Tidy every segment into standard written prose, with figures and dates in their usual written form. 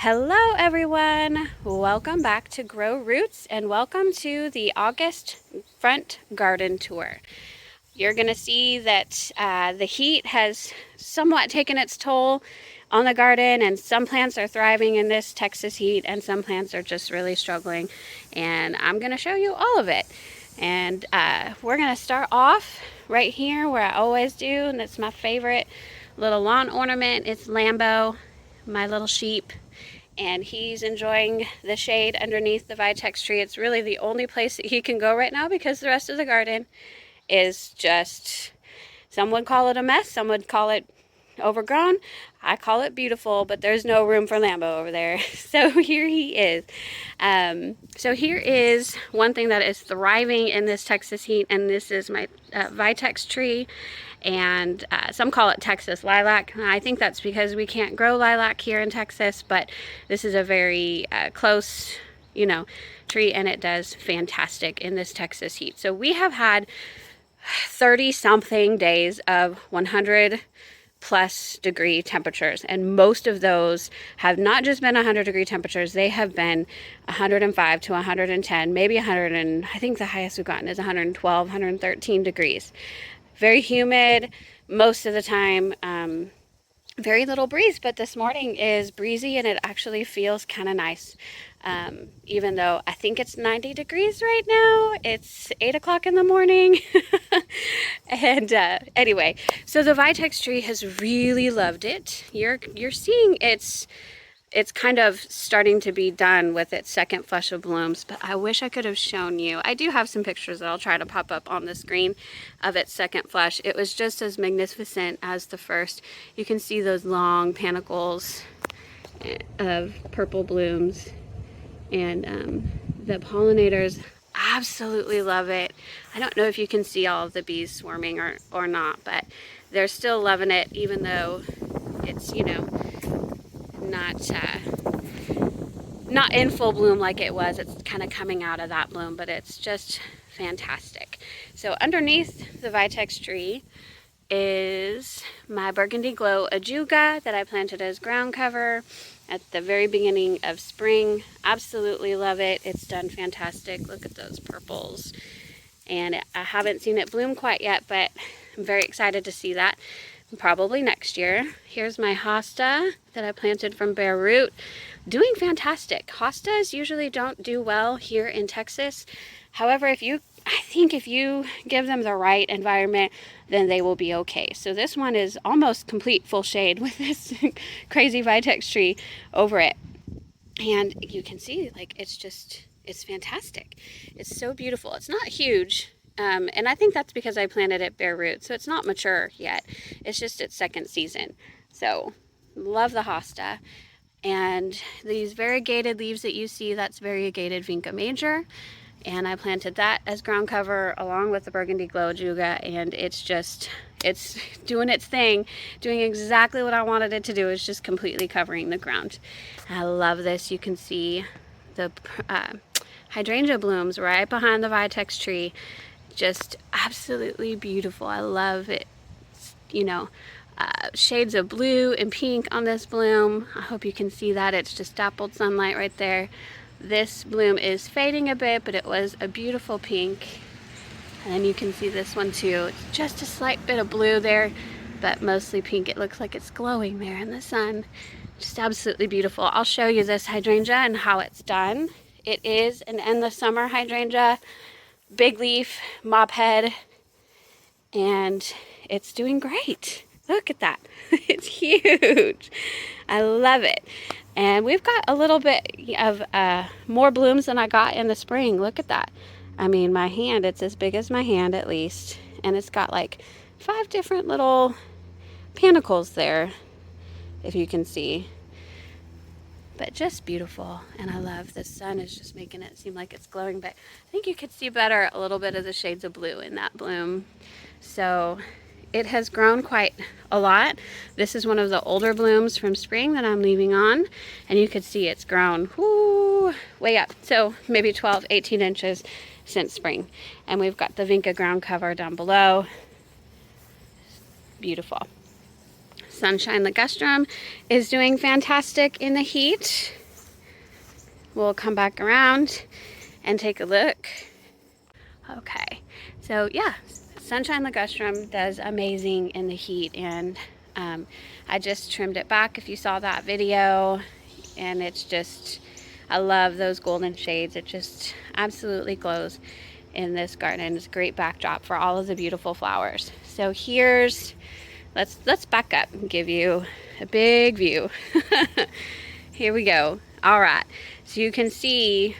Hello everyone! Welcome back to Grow Roots and welcome to the August front garden tour. You're going to see that the heat has somewhat taken its toll on the garden, and some plants are thriving in this Texas heat and some plants are just really struggling, and I'm going to show you all of it. And we're going to start off right here where I always do, and it's my favorite little lawn ornament. It's Lambo, my little sheep, and he's enjoying the shade underneath the Vitex tree. It's really the only place that he can go right now because the rest of the garden is just, some would call it a mess, some would call it overgrown. I call it beautiful, but there's no room for Lambo over there. So here he is. So here is one thing that is thriving in this Texas heat, and this is my Vitex tree. And some call it Texas lilac. I think that's because we can't grow lilac here in Texas, but this is a very close, tree, and it does fantastic in this Texas heat. So we have had 30 something days of 100 plus degree temperatures, and most of those have not just been 100-degree temperatures, they have been 105 to 110, maybe 100, and I think the highest we've gotten is 112, 113 degrees. Very humid most of the time, very little breeze, but this morning is breezy and it actually feels kind of nice. Even though I think it's 90 degrees right now, it's 8 o'clock in the morning. And anyway, so the Vitex tree has really loved it. You're seeing it's kind of starting to be done with its second flush of blooms, but I wish I could have shown you. I do have some pictures that I'll try to pop up on the screen of its second flush. It was just as magnificent as the first. You can see those long panicles of purple blooms, and the pollinators absolutely love it. I don't know if you can see all of the bees swarming or not, but they're still loving it, even though it's, not in full bloom like it was. It's kind of coming out of that bloom, but it's just fantastic. So underneath the Vitex tree is my Burgundy Glow Ajuga that I planted as ground cover at the very beginning of spring. Absolutely love it. It's done fantastic. Look at those purples. And I haven't seen it bloom quite yet, but I'm very excited to see that. Probably next year. Here's my hosta that I planted from bare root. Doing fantastic. Hostas usually don't do well here in Texas. However, I think if you give them the right environment, then they will be okay. So this one is almost complete full shade with this crazy Vitex tree over it. And you can see, it's fantastic. It's so beautiful. It's not huge. And I think that's because I planted it bare root, so it's not mature yet. It's just its second season. So, love the hosta. And these variegated leaves that you see, that's variegated Vinca major. And I planted that as ground cover along with the Burgundy Glow Ajuga, and it's doing its thing, doing exactly what I wanted it to do. It's just completely covering the ground. I love this. You can see the hydrangea blooms right behind the Vitex tree. Just absolutely beautiful. I love it. Shades of blue and pink on this bloom. I hope you can see that. It's just dappled sunlight right there. This bloom is fading a bit, but it was a beautiful pink. And then you can see this one too. It's just a slight bit of blue there, but mostly pink. It looks like it's glowing there in the sun. Just absolutely beautiful. I'll show you this hydrangea and how it's done. It is an end of summer hydrangea. Big leaf, mop head, and it's doing great. Look at that. It's huge. I love it. And we've got a little bit of more blooms than I got in the spring. Look at that. I mean, my hand, it's as big as my hand at least. And it's got like 5 different little panicles there, if you can see. But just beautiful, and I love the sun is just making it seem like it's glowing, but I think you could see better a little bit of the shades of blue in that bloom. So it has grown quite a lot. This is one of the older blooms from spring that I'm leaving on, and you could see it's grown way up, so maybe 12, 18 inches since spring. And we've got the Vinca ground cover down below. Beautiful. Sunshine Ligustrum is doing fantastic in the heat. We'll come back around and take a look. Okay, so yeah, Sunshine Ligustrum does amazing in the heat, and I just trimmed it back if you saw that video, and it's just, I love those golden shades. It just absolutely glows in this garden. It's a great backdrop for all of the beautiful flowers. So here's, let's back up and give you a big view. Here we go. All right, so you can see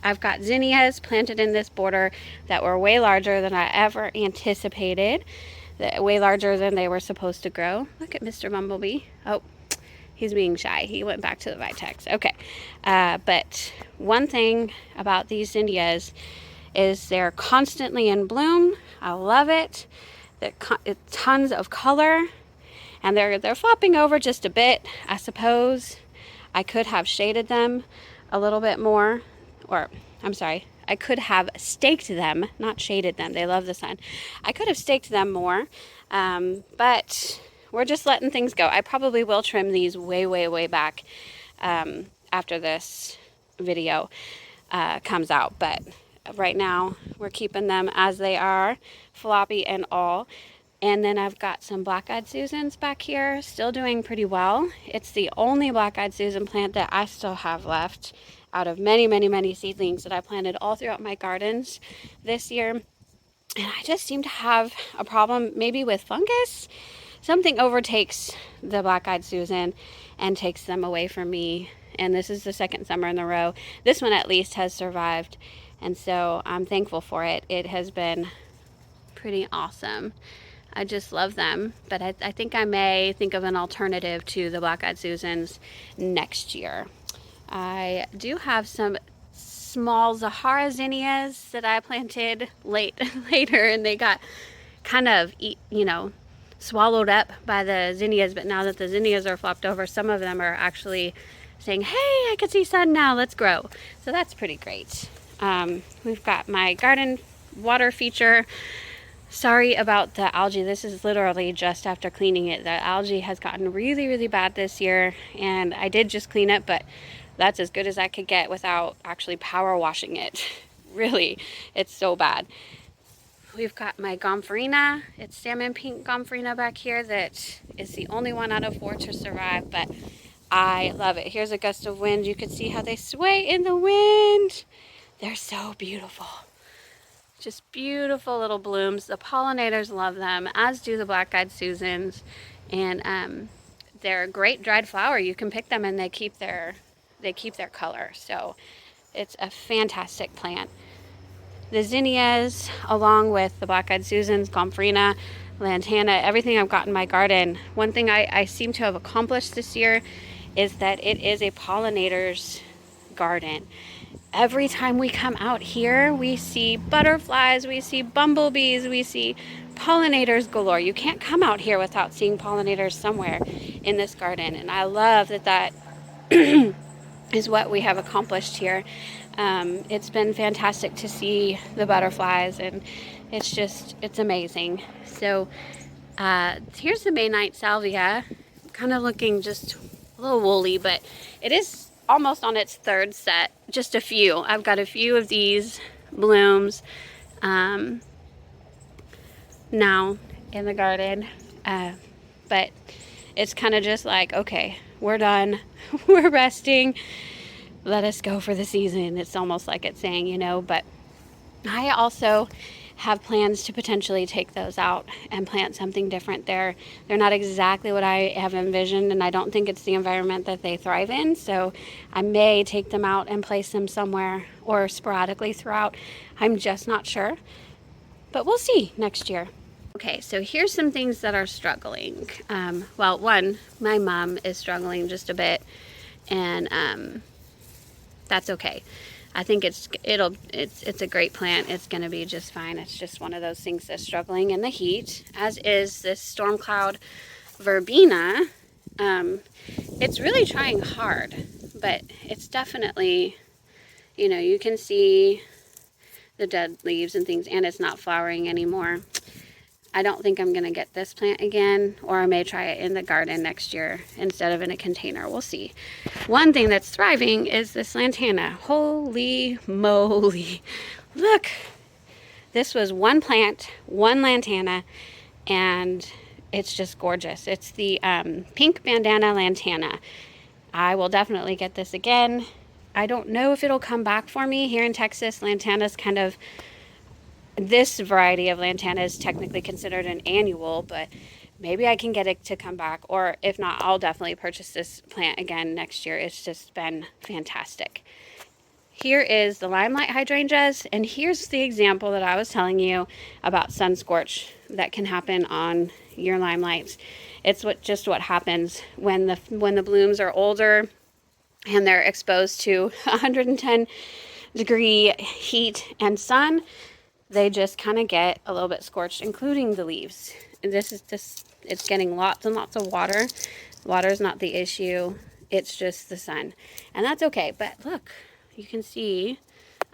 I've got zinnias planted in this border that were way larger than I ever anticipated, way larger than they were supposed to grow. Look at Mr. Bumblebee. Oh, he's being shy. He went back to the Vitex. Okay, but one thing about these zinnias is they're constantly in bloom. I love it. Tons of color, and they're flopping over just a bit. I suppose I could have shaded them a little bit more, or I'm sorry, I could have staked them, not shaded them. They love the sun. I could have staked them more, but we're just letting things go. I probably will trim these way back after this video comes out, but right now we're keeping them as they are, floppy and all. And then I've got some black-eyed Susans back here, still doing pretty well. It's the only black-eyed Susan plant that I still have left out of many seedlings that I planted all throughout my gardens this year. And I just seem to have a problem maybe with fungus. Something overtakes the black-eyed Susan and takes them away from me. And this is the second summer in a row. This one at least has survived. And so I'm thankful for it. It has been pretty awesome. I just love them, but I think I may think of an alternative to the black-eyed Susans next year. I do have some small Zahara zinnias that I planted later, and they got kind of, swallowed up by the zinnias, but now that the zinnias are flopped over, some of them are actually saying, hey, I can see sun now, let's grow. So that's pretty great. We've got my garden water feature. Sorry about the algae. This is literally just after cleaning it. The algae has gotten really bad this year, and I did just clean it, but that's as good as I could get without actually power washing it. Really, it's so bad. We've got my gomphrena. It's salmon pink gomphrena back here that is the only one out of 4 to survive, but I love it. Here's a gust of wind. You can see how they sway in the wind. They're so beautiful. Just beautiful little blooms. The pollinators love them, as do the black-eyed Susans, and they're a great dried flower. You can pick them and they keep their color. So it's a fantastic plant. The zinnias, along with the black-eyed Susans, gomphrena, lantana, everything I've got in my garden. One thing I seem to have accomplished this year is that it is a pollinator's garden. Every time we come out here, we see butterflies, we see bumblebees, we see pollinators galore. You can't come out here without seeing pollinators somewhere in this garden. And I love that is what we have accomplished here. It's been fantastic to see the butterflies, and it's amazing. So here's the May night salvia, kind of looking just a little woolly, but it is almost on its third set, just a few. I've got a few of these blooms now in the garden, but it's kind of just like, okay, we're done, we're resting, let us go for the season. It's almost like it's saying, but I also have plans to potentially take those out and plant something different. They're not exactly what I have envisioned, and I don't think it's the environment that they thrive in, so I may take them out and place them somewhere or sporadically throughout. I'm just not sure, but we'll see next year. Okay, so here's some things that are struggling. Well, one, my mom is struggling just a bit, and that's okay. I think it's a great plant. It's going to be just fine. It's just one of those things that's struggling in the heat, as is this storm cloud verbena. It's really trying hard, but it's definitely, you can see the dead leaves and things, and it's not flowering anymore. I don't think I'm going to get this plant again, or I may try it in the garden next year instead of in a container. We'll see. One thing that's thriving is this lantana. Holy moly. Look. This was one plant, one lantana, and it's just gorgeous. It's the pink bandana lantana. I will definitely get this again. I don't know if it'll come back for me. Here in Texas, lantana's kind of, this variety of lantana is technically considered an annual, but maybe I can get it to come back, or if not, I'll definitely purchase this plant again next year. It's just been fantastic. Here is the limelight hydrangeas, and here's the example that I was telling you about sun scorch that can happen on your limelights. It's just what happens when the blooms are older and they're exposed to 110-degree heat and sun. They just kind of get a little bit scorched, including the leaves. And it's getting lots and lots of water. Water is not the issue. It's just the sun. And that's okay. But look, you can see,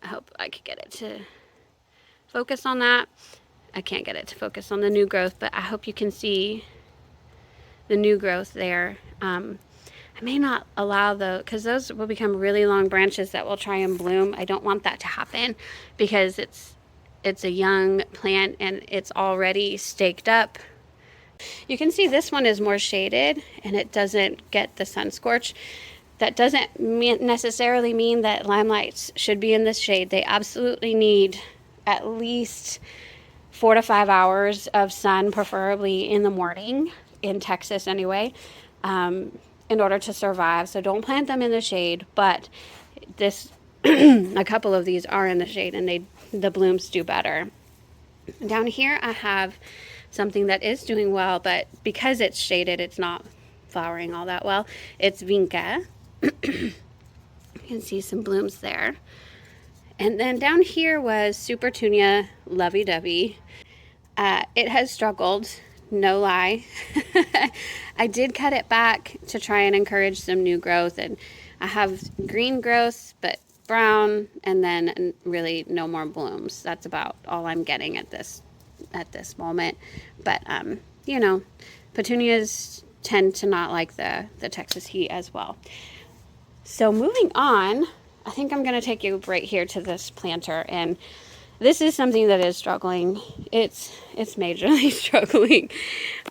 I hope I could get it to focus on that. I can't get it to focus on the new growth, but I hope you can see the new growth there. I may not allow because those will become really long branches that will try and bloom. I don't want that to happen because it's a young plant and it's already staked up. You can see this one is more shaded and it doesn't get the sun scorch. That doesn't necessarily mean that limelights should be in the shade. They absolutely need at least 4 to 5 hours of sun, preferably in the morning, in Texas anyway, in order to survive. So don't plant them in the shade, but a couple of these are in the shade and the blooms do better. Down here I have something that is doing well, but because it's shaded, it's not flowering all that well. It's vinca. You can see some blooms there. And then down here was Supertunia lovey-dovey. It has struggled, no lie. I did cut it back to try and encourage some new growth, and I have green growth, but brown, and then really no more blooms. That's about all I'm getting at this moment. But you know, petunias tend to not like the Texas heat as well. So moving on, I think I'm going to take you right here to this planter, and this is something that is struggling. It's majorly struggling,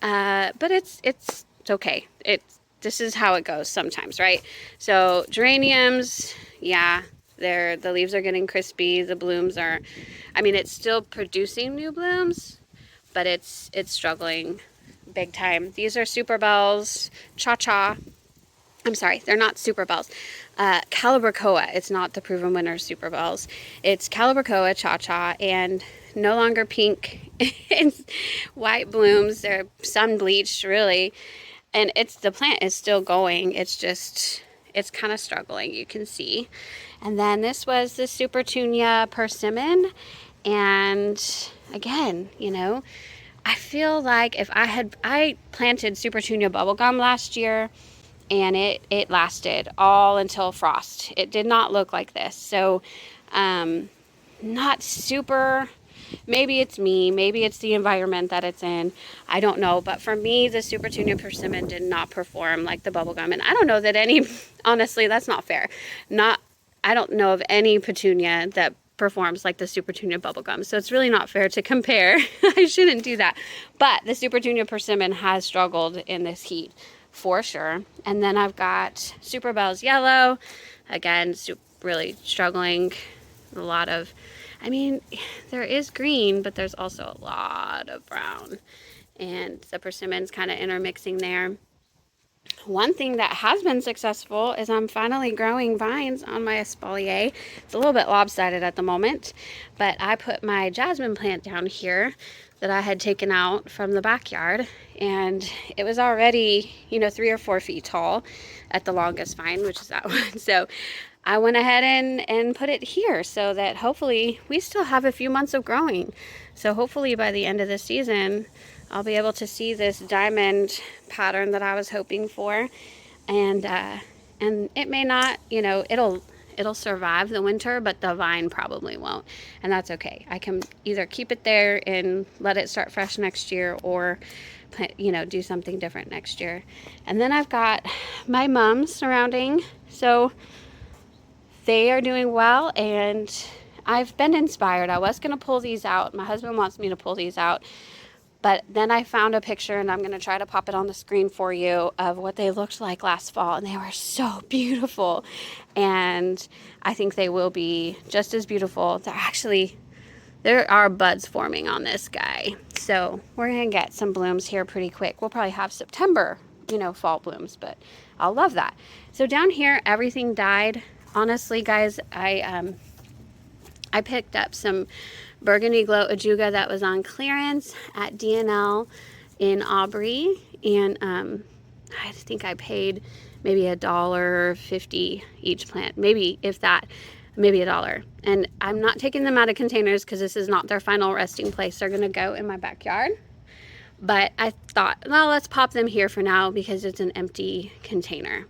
but it's okay. This is how it goes sometimes, right? So geraniums, yeah, the leaves are getting crispy. The blooms are, I mean, it's still producing new blooms, but it's struggling big time. These are Super Bells, Cha-Cha. I'm sorry, they're not Super Bells. Calibrachoa. It's not the Proven Winner Super Bells. It's Calibrachoa, Cha-Cha, and no longer pink. It's white blooms. They're sun bleached, really. And the plant is still going. It's kind of struggling, you can see. And then this was the Supertunia persimmon. And again, you know, I feel like if I planted Supertunia bubblegum last year, and it lasted all until frost. It did not look like this. So not super, maybe it's me, maybe it's the environment that it's in, I don't know. But for me, the Supertunia persimmon did not perform like the bubblegum. And I don't know that honestly, that's not fair. I don't know of any petunia that performs like the Supertunia bubblegum. So it's really not fair to compare. I shouldn't do that. But the Supertunia persimmon has struggled in this heat, for sure. And then I've got Super Bells Yellow, again, really struggling. A lot of, I mean, there is green, but there's also a lot of brown, and the persimmon's kind of intermixing there. One thing that has been successful is I'm finally growing vines on my espalier. It's a little bit lopsided at the moment, but I put my jasmine plant down here that I had taken out from the backyard, and it was already, 3 or 4 feet tall at the longest vine, which is that one. So I went ahead and put it here so that hopefully we still have a few months of growing. So hopefully by the end of the season, I'll be able to see this diamond pattern that I was hoping for. And it may not, It'll survive the winter, but the vine probably won't. And that's okay. I can either keep it there and let it start fresh next year, or do something different next year. And then I've got my mums surrounding. So they are doing well, and I've been inspired. I was going to pull these out. My husband wants me to pull these out. But then I found a picture, and I'm going to try to pop it on the screen for you, of what they looked like last fall. And they were so beautiful. And I think they will be just as beautiful. There are buds forming on this guy. So we're going to get some blooms here pretty quick. We'll probably have September, fall blooms, but I'll love that. So down here, everything died. Honestly, guys, I picked up some Burgundy Glow Ajuga that was on clearance at DNL in Aubrey, and I think I paid maybe $1.50 each plant, maybe if that, maybe $1. And I'm not taking them out of containers because this is not their final resting place. They're gonna go in my backyard. But I thought, well, let's pop them here for now because it's an empty container.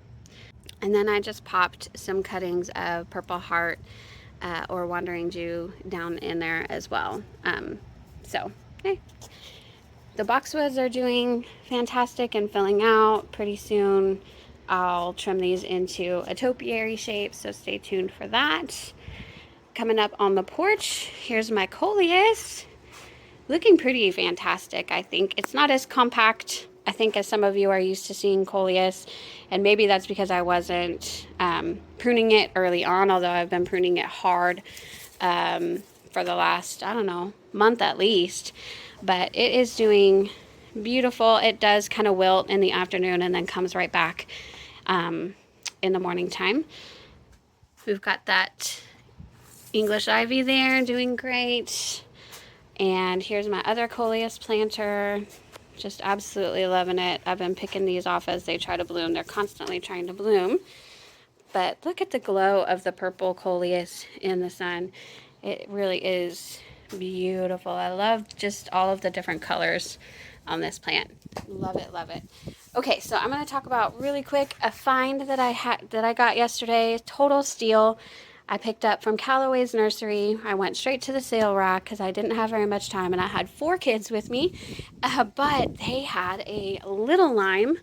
And then I just popped some cuttings of Purple Heart or Wandering Jew down in there as well. Hey. The boxwoods are doing fantastic and filling out. Pretty soon I'll trim these into a topiary shape, so stay tuned for that. Coming up on the porch, here's my coleus. Looking pretty fantastic, I think. It's not as compact, I think, as some of you are used to seeing coleus, and maybe that's because I wasn't pruning it early on, although I've been pruning it hard for the last, I don't know, month at least. But it is doing beautiful. It does kind of wilt in the afternoon and then comes right back in the morning time. We've got that English ivy there doing great. And here's my other coleus planter. Just absolutely loving it. I've been picking these off as they try to bloom. They're constantly trying to bloom. But look at the glow of the purple coleus in the sun. It really is beautiful. I love just all of the different colors on this plant. Love it, love it. Okay, so I'm going to talk about really quick a find that I got yesterday. Total steal. I picked up from Calloway's Nursery. I went straight to the sale rack because I didn't have very much time, and I had 4 kids with me, but they had a little lime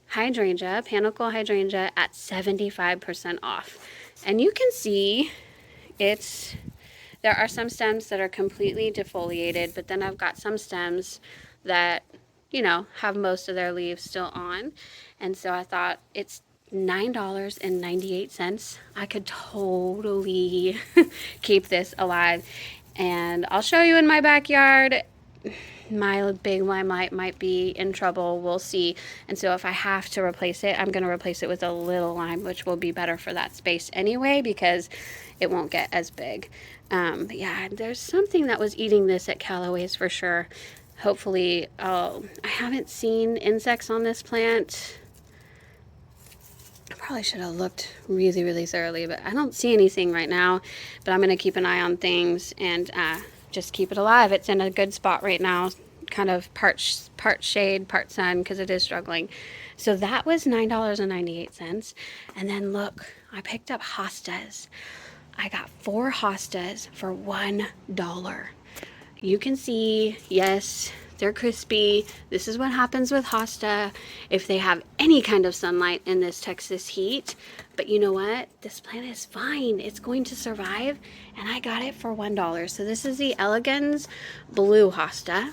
hydrangea, panicle hydrangea, at 75% off. And you can see there are some stems that are completely defoliated, but then I've got some stems that, have most of their leaves still on. And so I thought, it's $9.98. I could totally keep this alive. And I'll show you in my backyard. My big lime might be in trouble. We'll see. And so if I have to replace it, I'm going to replace it with a little lime, which will be better for that space anyway because it won't get as big. But yeah, there's something that was eating this at Callaway's for sure. Hopefully, I haven't seen insects on this plant. I probably should have looked really, really thoroughly, but I don't see anything right now. But I'm going to keep an eye on things and just keep it alive. It's in a good spot right now, kind of part shade, part sun, because it is struggling. So that was $9.98. And then look, I picked up hostas. I got 4 hostas for $1. You can see, yes, they're crispy. This is what happens with hosta if they have any kind of sunlight in this Texas heat. But you know what? This plant is fine. It's going to survive, and I got it for $1. So this is the Elegans Blue hosta.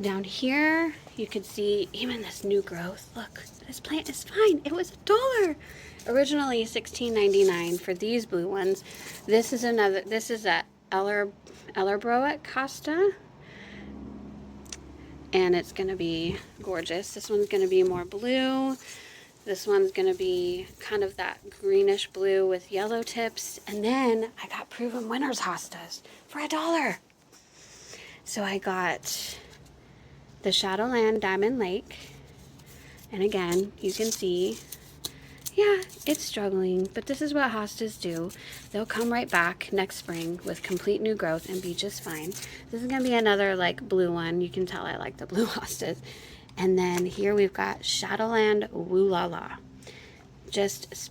Down here, you can see even this new growth. Look, this plant is fine. It was $1. Originally $16.99 for these blue ones. This is a Ellerbroek hosta. And it's going to be gorgeous. This one's going to be more blue. This one's going to be kind of that greenish blue with yellow tips. And then I got Proven Winners hostas for $1. So I got the Shadowland Diamond Lake. And again, you can see, yeah, it's struggling, but this is what hostas do. They'll come right back next spring with complete new growth and be just fine. This is going to be another like blue one. You can tell I like the blue hostas. And then here we've got Shadowland Woo La La. Just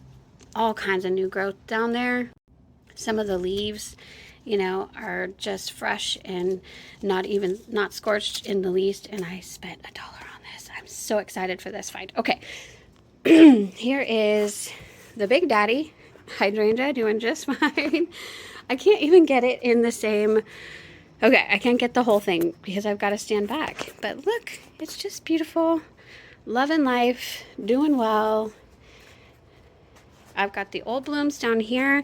all kinds of new growth down there. Some of the leaves, you know, are just fresh and not scorched in the least. And I spent $1 on this. I'm so excited for this find. Okay, here is the Big Daddy hydrangea doing just fine. I can't even get it in the same. Okay, I can't get the whole thing because I've got to stand back. But look, it's just beautiful. Loving life, doing well. I've got the old blooms down here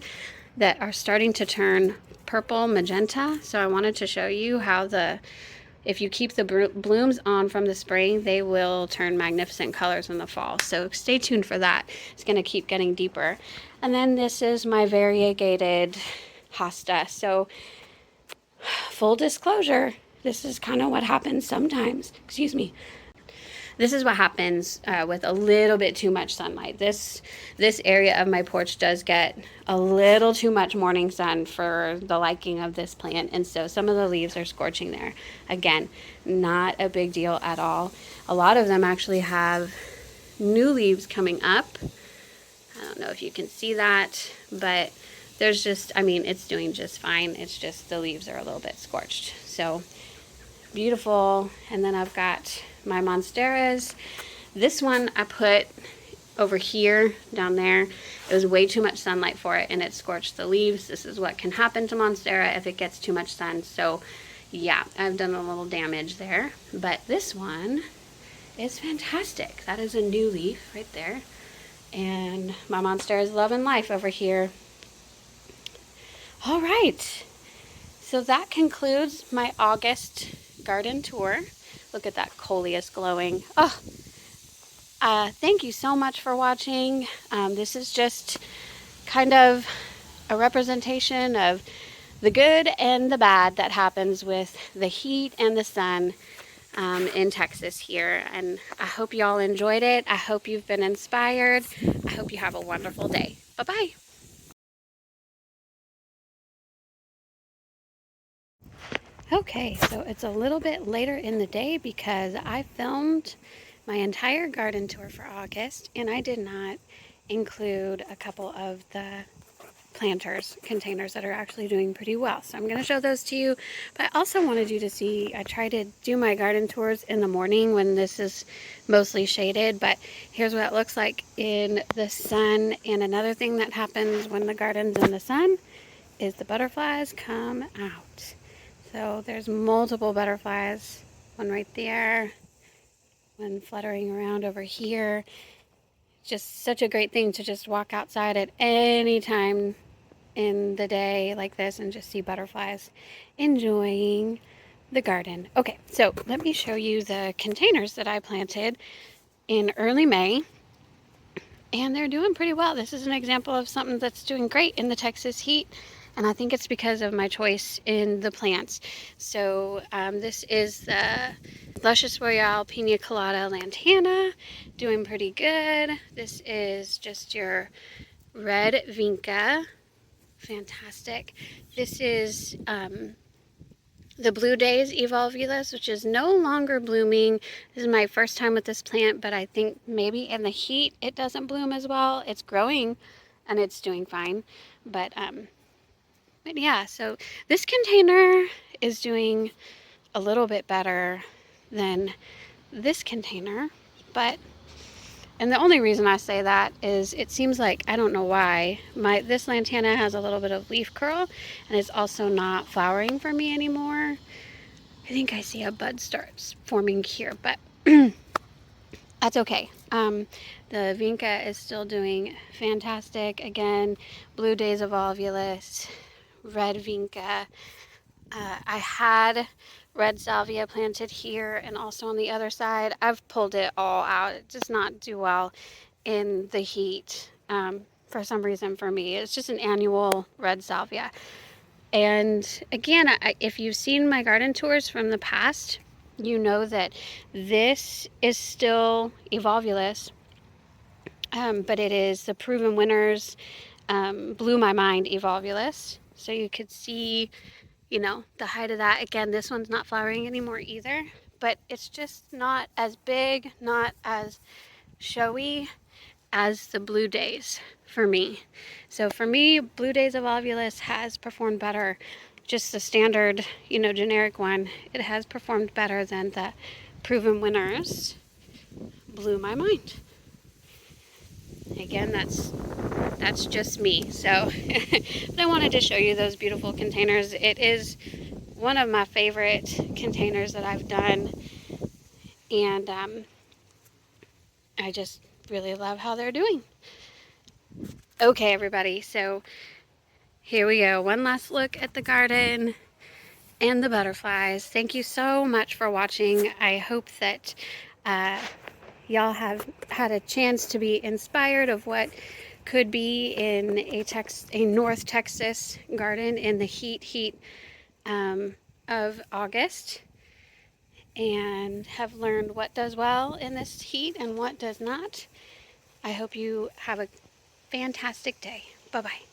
that are starting to turn purple magenta. So I wanted to show you how if you keep the blooms on from the spring, they will turn magnificent colors in the fall. So stay tuned for that. It's going to keep getting deeper. And then this is my variegated hosta. So full disclosure, this is kind of what happens sometimes. Excuse me. This is what happens with a little bit too much sunlight. This area of my porch does get a little too much morning sun for the liking of this plant, and so some of the leaves are scorching there. Again, not a big deal at all. A lot of them actually have new leaves coming up. I don't know if you can see that, but there's just, I mean, it's doing just fine. It's just the leaves are a little bit scorched. So beautiful. And then I've got my monsteras. This one I put over here, down there. It was way too much sunlight for it and it scorched the leaves. This is what can happen to monstera if it gets too much sun. So yeah, I've done a little damage there. But this one is fantastic. That is a new leaf right there. And my monstera is loving life over here. All right. So that concludes my August garden tour. Look at that coleus glowing. Oh, thank you so much for watching. This is just kind of a representation of the good and the bad that happens with the heat and the sun in Texas here. And I hope you all enjoyed it. I hope you've been inspired. I hope you have a wonderful day. Bye-bye. Okay, so it's a little bit later in the day because I filmed my entire garden tour for August and I did not include a couple of the planters containers that are actually doing pretty well. So I'm going to show those to you, but I also wanted you to see, I try to do my garden tours in the morning when this is mostly shaded, but here's what it looks like in the sun. And another thing that happens when the garden's in the sun is the butterflies come out. So there's multiple butterflies, one right there, one fluttering around over here. Just such a great thing to just walk outside at any time in the day like this and just see butterflies enjoying the garden. Okay, so let me show you the containers that I planted in early May. And they're doing pretty well. This is an example of something that's doing great in the Texas heat. And I think it's because of my choice in the plants. So this is the Luscious Royale Pina Colada Lantana, doing pretty good. This is just your red vinca, fantastic. This is the Blue Days Evolvulus, which is no longer blooming. This is my first time with this plant, but I think maybe in the heat it doesn't bloom as well. It's growing and it's doing fine. But yeah, so this container is doing a little bit better than this container. And the only reason I say that is it seems like, I don't know why, this lantana has a little bit of leaf curl and it's also not flowering for me anymore. I think I see a bud starts forming here, but that's okay. The vinca is still doing fantastic. Again, Blue Days Evolvulus, red vinca. I had red salvia planted here and also on the other side. I've pulled it all out. It does not do well in the heat for some reason for me. It's just an annual red salvia. And again, if you've seen my garden tours from the past, you know that this is still Evolvulus, but it is the Proven Winners Blew My Mind Evolvulus. So you could see, you know, the height of that. Again, this one's not flowering anymore either, but it's just not as big, not as showy. as the Blue Days for me. So for me, Blue Days of Ovulus has performed better. Just the standard, generic one. It has performed better than the proven winners. Blew my mind. Again, that's just me. So but I wanted to show you those beautiful containers. It is one of my favorite containers that I've done, and I just really love how they're doing. Okay, everybody, so here we go. One last look at the garden and the butterflies. Thank you so much for watching. I hope that y'all have had a chance to be inspired of what could be in a North Texas garden in the heat of August, and have learned what does well in this heat and what does not. I hope you have a fantastic day. Bye-bye.